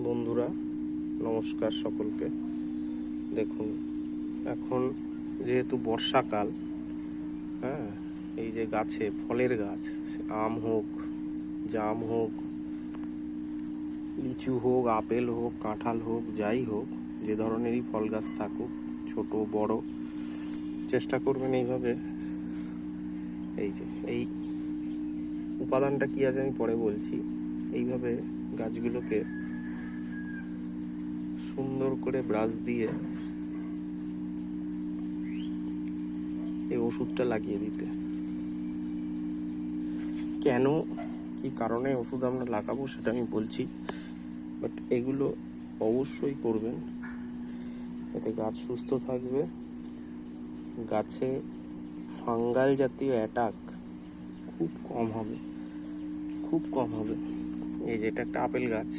বন্ধুরা নমস্কার সকলকে। দেখুন, এখন যেহেতু বর্ষাকাল, হ্যাঁ, এই যে গাছে ফলের গাছ, আম হোক, জাম হোক, লিচু হোক, আপেল হোক, কাঁঠাল হোক, যাই হোক, যে ধরনেরই ফল গাছ থাকুক, ছোট বড়, চেষ্টা করবেন এইভাবে। এই যে এই উপাদানটা কি আছে আমি পরে বলছি। এইভাবে গাছগুলোকে সুন্দর করে ব্রাশ দিয়ে এই ওষুধটা লাগিয়ে দিতে। কেন, কি কারণে ওষুধ আমরা লাগাবো সেটা আমি বলছি, বাট এগুলো অবশ্যই করবেন। এতে গাছ সুস্থ থাকবে, গাছে ফাঙ্গাল জাতীয় অ্যাটাক খুব কম হবে, খুব কম হবে। এই যে এটা একটা আপেল গাছ,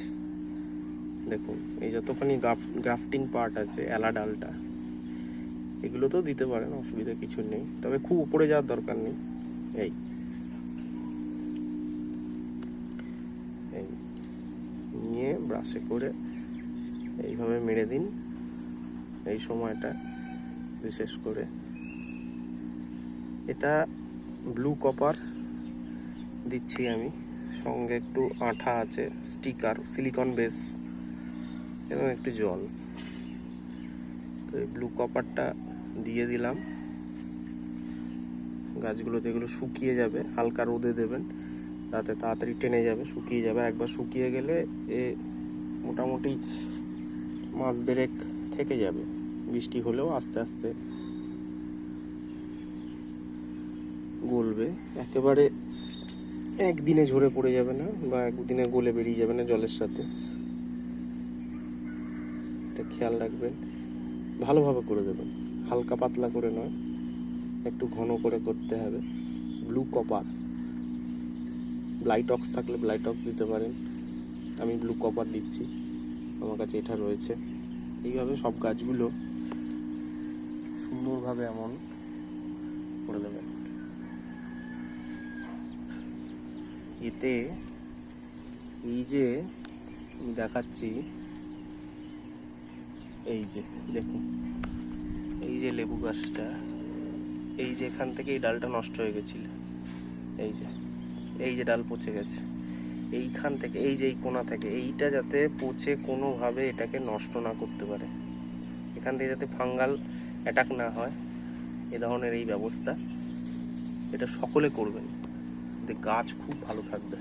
দেখুন এই যতখানি গ্রাফটিং পার্ট আছে, এলা ডালটা, এগুলো তো দিতে পারেন, অসুবিধা কিছু নেই, তবে খুব উপরে যাওয়ার দরকার নেই। এই এই নিয়ে ব্রাশে করে এইভাবে মেরে দিন। এই সময়টা বিশেষ করে এটা ব্লু কপার দিচ্ছি আমি, সঙ্গে একটু আঠা আছে, স্টিকার, সিলিকন বেস এবং একটু জল। তো এই ব্লু কপারটা দিয়ে দিলাম। গাছগুলো যেগুলো শুকিয়ে যাবে, হালকা রোদে দেবেন, তাতে তাড়াতাড়ি টেনে যাবে, শুকিয়ে যাবে। একবার শুকিয়ে গেলে এ মোটামুটি মাস দেড়েক থেকে যাবে, বৃষ্টি হলেও আস্তে আস্তে গলবে। একেবারে একদিনে ঝরে পড়ে যাবে না, বা একদিনে গলে বেরিয়ে যাবে না জলের সাথে, এটা খেয়াল রাখবেন। ভালোভাবে করে দেবেন, হালকা পাতলা করে নয়, একটু ঘন করে করতে হবে। ব্লু কপার, ব্লাইটক্স থাকলে ব্লাইটক্স দিতে পারেন, আমি ব্লু কপার দিচ্ছি, আমার কাছে এটা রয়েছে। এইভাবে সব গাছগুলো সুন্দরভাবে এমন করে দেবেন। এতে এই যে আমি দেখাচ্ছি, এই যে দেখুন, এই যে লেবু গাছটা, এই যে এখান থেকে এই ডালটা নষ্ট হয়ে গেছিল, এই যে ডাল পচে গেছে, এইখান থেকে এই যে এই কোণা থেকে, এইটা যাতে পচে কোনোভাবে এটাকে নষ্ট না করতে পারে, এখান থেকে যাতে ফাঙ্গাল অ্যাটাক না হয়, এ ধরনের এই ব্যবস্থা, এটা সকলে করবেন, এতে গাছ খুব ভালো থাকবে।